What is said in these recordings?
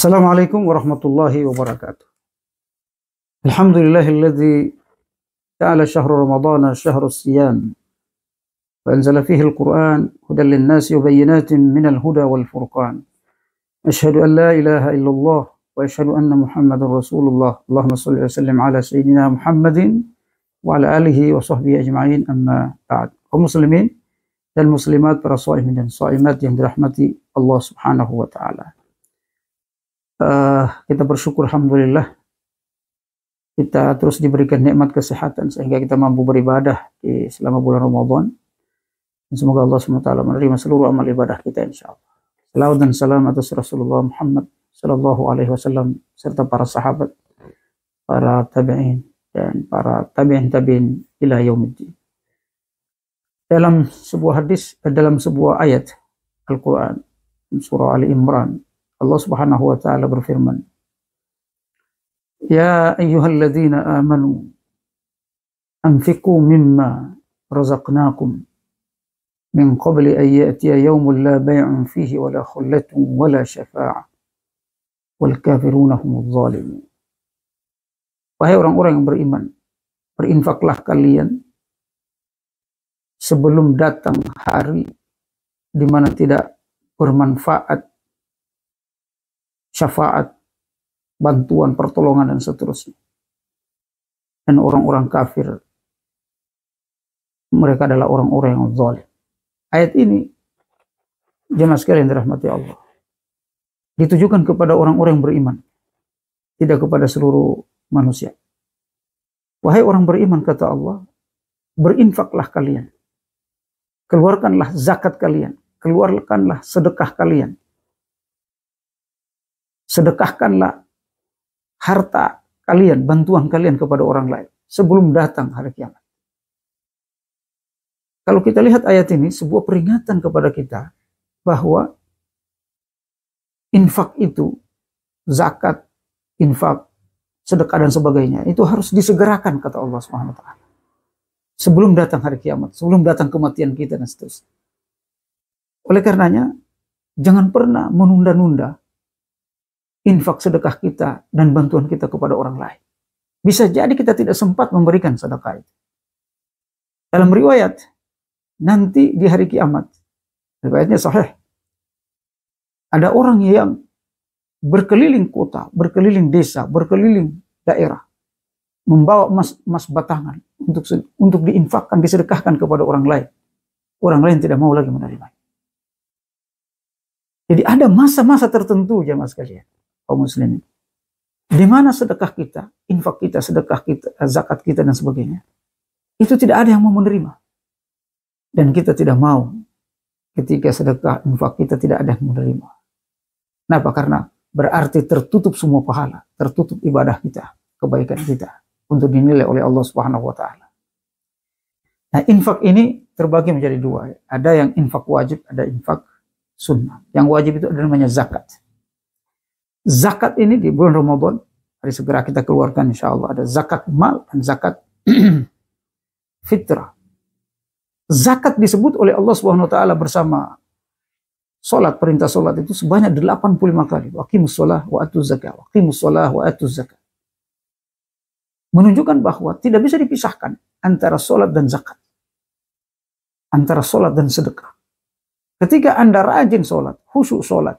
Assalamualaikum warahmatullahi wabarakatuh. Alhamdulillahilladzi ja'ala syahra ramadhana syahra siyam wa anzala fihi al-Qur'an hudan lin-nasi wa bayyinatin minal huda wal furqan. Asyhadu an la ilaha illallah wa asyhadu anna Muhammadar Rasulullah. Allahumma shalli wa sallim ala sayyidina Muhammadin wa ala alihi wa sahbihi ajma'in, amma ba'd. Kaum muslimin dan muslimat, para shaimin dan shaimat yang dirahmati Allah Subhanahu wa taala. Kita bersyukur alhamdulillah kita terus diberikan nikmat kesehatan sehingga kita mampu beribadah di selama bulan Ramadan. Dan semoga Allah SWT menerima seluruh amal ibadah kita insyaallah. Salawat dan salam atas Rasulullah Muhammad sallallahu alaihi wasallam serta para sahabat, para tabi'in dan para tabi'in ila yaumiddin. Dalam sebuah hadis, dalam sebuah ayat Al-Qur'an surah Ali Imran, Allah Subhanahu wa taala berfirman, "Ya ayyuhalladzina amanu anfiqu mimma razaqnakum min qabli an ya'tiya yawmun la bay'un fihi wala khullatun wala syafa'ah wal kafiruna humudz zalimun." Wahai orang-orang yang beriman, berinfaklah kalian sebelum datang hari di mana tidak bermanfaat syafaat, bantuan, pertolongan, dan seterusnya. Dan orang-orang kafir, mereka adalah orang-orang yang zalim. Ayat ini, jemaah sekalian dirahmati Allah, ditujukan kepada orang-orang yang beriman, tidak kepada seluruh manusia. Wahai orang beriman, kata Allah, berinfaklah kalian, keluarkanlah zakat kalian, keluarkanlah sedekah kalian, sedekahkanlah harta kalian, bantuan kalian kepada orang lain sebelum datang hari kiamat. Kalau kita lihat ayat ini, sebuah peringatan kepada kita bahwa infak itu, zakat, infak, sedekah dan sebagainya, itu harus disegerakan, kata Allah Subhanahu wa taala. Sebelum datang hari kiamat, sebelum datang kematian kita dan seterusnya. Oleh karenanya, jangan pernah menunda-nunda infak sedekah kita dan bantuan kita kepada orang lain. Bisa jadi kita tidak sempat memberikan sedekah itu. Dalam riwayat, nanti di hari kiamat, riwayatnya sahih, ada orang yang berkeliling kota, berkeliling desa, berkeliling daerah, membawa emas batangan untuk diinfakkan, disedekahkan kepada orang lain. Orang lain tidak mau lagi menerima. Jadi ada masa-masa tertentu, jemaah sekalian, kaum muslimin, di mana sedekah kita, infak kita, sedekah kita, zakat kita dan sebagainya, itu tidak ada yang mau menerima. Dan kita tidak mau ketika sedekah, infak kita tidak ada yang menerima. Kenapa? Karena berarti tertutup semua pahala, tertutup ibadah kita, kebaikan kita untuk dinilai oleh Allah Subhanahu wa taala. Nah, infak ini terbagi menjadi dua. Ada yang infak wajib, ada infak sunnah. Yang wajib itu ada namanya zakat. Zakat ini di bulan Ramadan, hari segera kita keluarkan insya Allah. Ada zakat mal dan zakat fitrah. Zakat disebut oleh Allah Subhanahu wa taala bersama salat, perintah salat itu sebanyak 85 kali. Waqimus shalah wa atuz zakah. Waqimus shalah wa atuz zakah. Menunjukkan bahwa tidak bisa dipisahkan antara salat dan zakat. Antara salat dan sedekah. Ketika Anda rajin salat, khusyuk salat,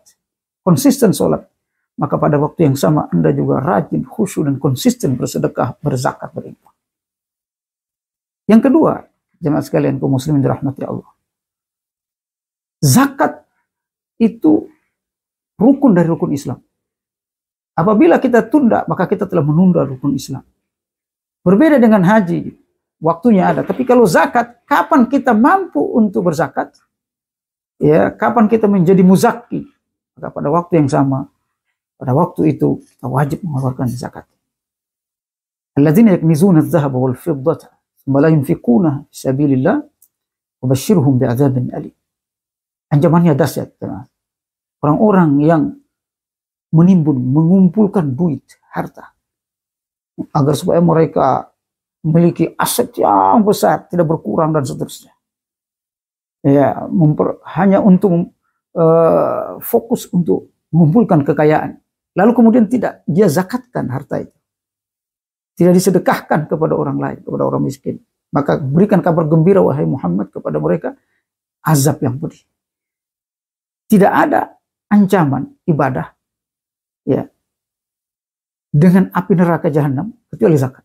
konsisten salat, maka pada waktu yang sama Anda juga rajin, khusyuk dan konsisten bersedekah, berzakat, berinfak. Yang kedua, jemaah sekalian kaum muslimin dirahmati Allah, zakat itu rukun dari rukun Islam. Apabila kita tunda, maka kita telah menunda rukun Islam. Berbeda dengan haji, waktunya ada. Tapi kalau zakat, kapan kita mampu untuk berzakat? Ya, kapan kita menjadi muzaki? Maka pada waktu yang sama, pada waktu itu kita wajib mengeluarkan zakat. Alladzina yaknizuna adh-dhahaba wal fiddata thumma la yunfiquna fi sabilillah wa basyirhum bi'adzabin alim. Ancamannya dahsyat, teman. Orang-orang yang menimbun, mengumpulkan duit, harta, agar supaya mereka memiliki aset yang besar, tidak berkurang dan seterusnya. Ya, hanya untuk fokus untuk mengumpulkan kekayaan. lalu kemudian tidak dia zakatkan harta itu, tidak disedekahkan kepada orang lain, kepada orang miskin, maka berikan kabar gembira wahai Muhammad kepada mereka azab yang pedih. Tidak ada ancaman ibadah ya dengan api neraka jahanam kecuali zakat.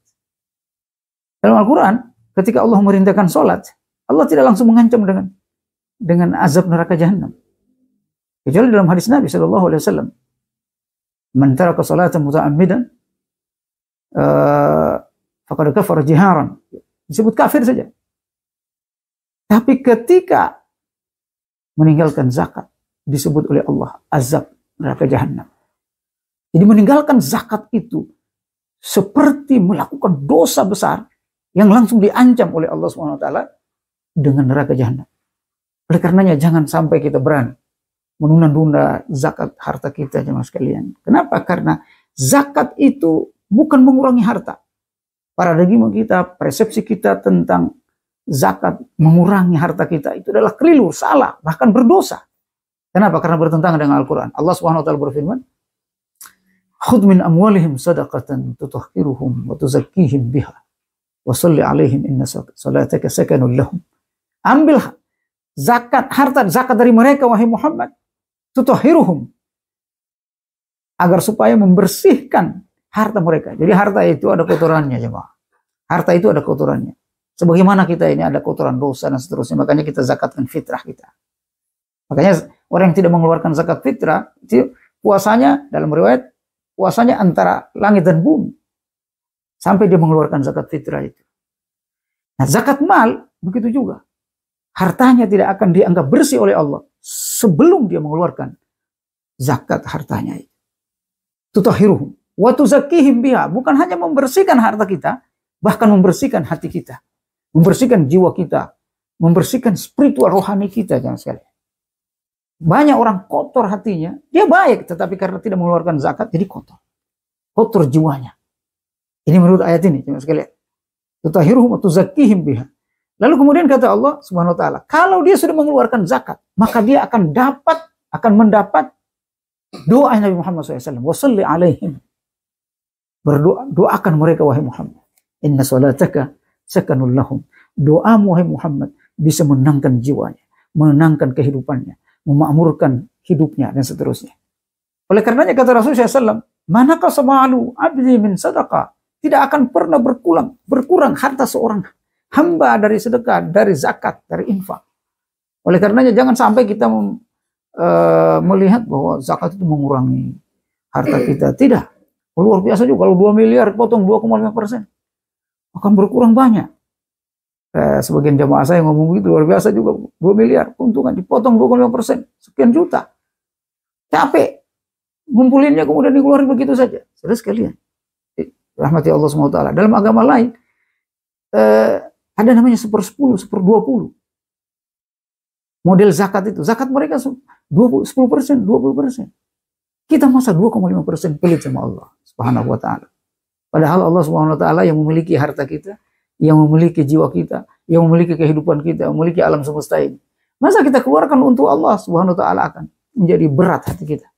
Dalam Al-Quran ketika Allah merintahkan sholat, Allah tidak langsung mengancam dengan azab neraka jahanam. Kecuali dalam hadis Nabi SAW, man taraka salatan muta'ammidan faqad kafara jiharan, disebut kafir saja. Tapi ketika meninggalkan zakat disebut oleh Allah azab neraka jahanam. Jadi meninggalkan zakat itu seperti melakukan dosa besar yang langsung diancam oleh Allah SWT dengan neraka jahanam. Oleh karenanya jangan sampai kita berani menunda-nunda zakat harta kita, jemaah sekalian. Kenapa? Karena zakat itu bukan mengurangi harta. Paradigma kita, persepsi kita tentang zakat mengurangi harta kita itu adalah keliru, salah, bahkan berdosa. Kenapa? Karena bertentangan dengan Al-Quran. Allah SWT berfirman, khudh min amwalihim sadaqatan tutahhiruhum wa tuzakkihim biha wa salli alaihim inna salataka sakanun lahum. Ambil zakat dari mereka wahai Muhammad, tutahhiruhum, agar supaya membersihkan harta mereka. Jadi harta itu ada kotorannya, jemaah. Harta itu ada kotorannya. Sebagaimana kita ini ada kotoran dosa dan seterusnya, makanya kita zakatkan fitrah kita. Makanya orang yang tidak mengeluarkan zakat fitrah, itu puasanya, dalam riwayat, puasanya antara langit dan bumi. Sampai dia mengeluarkan zakat fitrah itu. Nah, zakat mal, begitu juga. Hartanya tidak akan dianggap bersih oleh Allah sebelum dia mengeluarkan zakat hartanya itu. Tutahhiruhum wa tuzakkihim biha, bukan hanya membersihkan harta kita, bahkan membersihkan hati kita, membersihkan jiwa kita, membersihkan spiritual rohani kita, jangan sekali. Banyak orang kotor hatinya, dia baik, tetapi karena tidak mengeluarkan zakat, jadi kotor. Kotor jiwanya. Ini menurut ayat ini, jangan sekali. Tutahhiruhum wa tuzakkihim biha. Lalu kemudian kata Allah Subhanahu wa taala, kalau dia sudah mengeluarkan zakat, maka dia akan mendapat doa Nabi Muhammad SAW. Wassalli alaihim. Doakan mereka wahai Muhammad. Inna salataka sakanul lahum. Doamu wahai Muhammad bisa menenangkan jiwanya, menenangkan kehidupannya, memakmurkan hidupnya dan seterusnya. Oleh karenanya kata Rasulullah SAW, manakah samalu abdi min sadaqah, tidak akan pernah berkurang harta seorang hamba dari sedekah, dari zakat, dari infak. Oleh karenanya jangan sampai kita melihat bahwa zakat itu mengurangi harta kita. Tidak. Luar biasa juga kalau 2 miliar potong 2,5%. Akan berkurang banyak. Sebagian jamaah saya ngomong gitu, luar biasa juga. 2 miliar keuntungan dipotong 2,5%. Sekian juta. Capek. Ngumpulinnya kemudian dikeluarin begitu saja. Saudara sekalian. Rahmati Allah SWT. Dalam agama lain, ada namanya 1/10, 1/20. Model zakat itu. Zakat mereka 10%, 20%. Kita masa 2,5% pelit sama Allah Subhanahu wa ta'ala. Padahal Allah Subhanahu wa ta'ala yang memiliki harta kita, yang memiliki jiwa kita, yang memiliki kehidupan kita, memiliki alam semesta ini. Masa kita keluarkan untuk Allah Subhanahu wa ta'ala akan menjadi berat hati kita.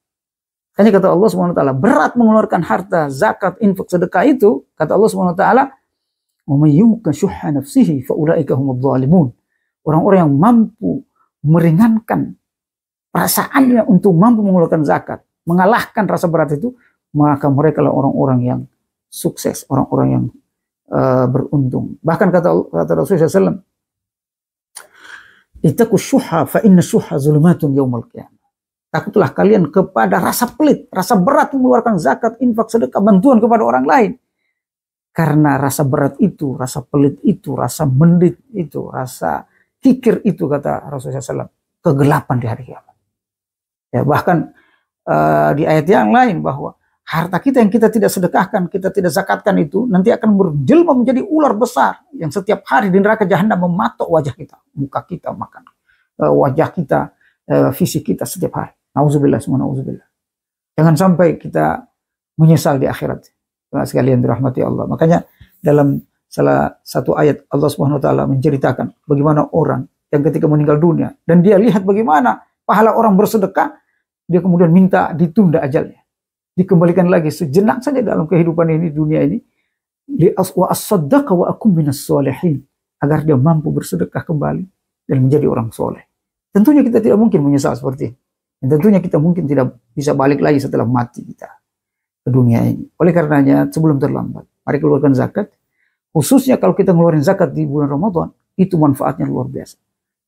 Hanya kata Allah Subhanahu wa ta'ala, berat mengeluarkan harta, zakat, infak, sedekah itu, kata Allah Subhanahu wa ta'ala, orang-orang yang mampu meringankan perasaannya untuk mampu mengeluarkan zakat, mengalahkan rasa berat itu, maka mereka adalah orang-orang yang sukses, orang-orang yang beruntung. Bahkan kata Rasulullah SAW, ittaqu syuha fa inna syuha zulumatun yaumal qiyamah. Takutlah kalian kepada rasa pelit, rasa berat mengeluarkan zakat, infak, sedekah, bantuan kepada orang lain. Karena rasa berat itu, rasa pelit itu, rasa mendit itu, rasa kikir itu, kata Rasulullah SAW, kegelapan di hari kiamat. Ya, bahkan di ayat yang lain bahwa harta kita yang kita tidak sedekahkan, kita tidak zakatkan itu nanti akan berjelma menjadi ular besar yang setiap hari di neraka jahanam mematok wajah kita, muka kita, makan wajah kita, fisik kita setiap hari. Nauzubillah, semua nauzubillah. Jangan sampai kita menyesal di akhirat. Sekalian dirahmati Allah. Makanya dalam salah satu ayat Allah Subhanahu wa taala menceritakan bagaimana orang yang ketika meninggal dunia dan dia lihat bagaimana pahala orang bersedekah, dia kemudian minta ditunda ajalnya. dikembalikan lagi sejenak saja dalam kehidupan ini, dunia ini, wa as-saddaqa wa akum minas sholihin, agar dia mampu bersedekah kembali dan menjadi orang soleh. Tentunya kita tidak mungkin menyesal seperti ini. Dan tentunya kita mungkin tidak bisa balik lagi setelah mati kita ke dunia ini. Oleh karenanya, sebelum terlambat, mari keluarkan zakat. Khususnya kalau kita ngeluarin zakat di bulan Ramadan, itu manfaatnya luar biasa.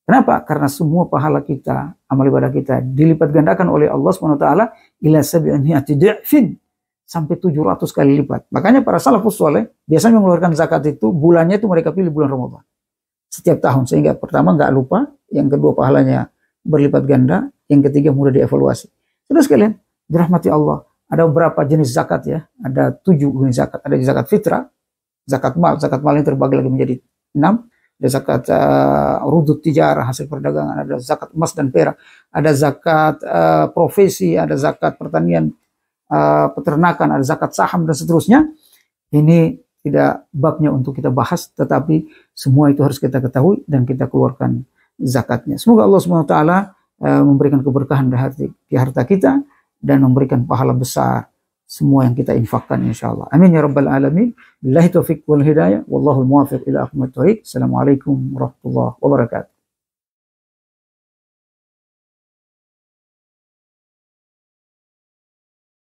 Kenapa? Karena semua pahala kita, amal ibadah kita dilipat gandakan oleh Allah SWT ila sab'imi'ati di'fin, sampai 700 kali lipat. Makanya para salafus soleh biasanya mengeluarkan zakat itu bulannya itu mereka pilih bulan Ramadan setiap tahun, sehingga pertama nggak lupa, yang kedua pahalanya berlipat ganda, yang ketiga mudah dievaluasi. Terus sekalian, dirahmati Allah, ada beberapa jenis zakat ya, ada 7 jenis zakat. Ada zakat fitrah, zakat mal yang terbagi lagi menjadi 6. Ada zakat rudud tijarah, hasil perdagangan, ada zakat emas dan perak, ada zakat profesi, ada zakat pertanian, peternakan, ada zakat saham dan seterusnya. Ini tidak babnya untuk kita bahas, tetapi semua itu harus kita ketahui dan kita keluarkan zakatnya. Semoga Allah SWT memberikan keberkahan di harta kita dan memberikan pahala besar semua yang kita infakkan insyaallah. Amin ya rabbal alamin. Billahi taufiq wal hidayah. Wallahul muwaffiq ila aqwamit thoriq. Assalamualaikum warahmatullahi wabarakatuh.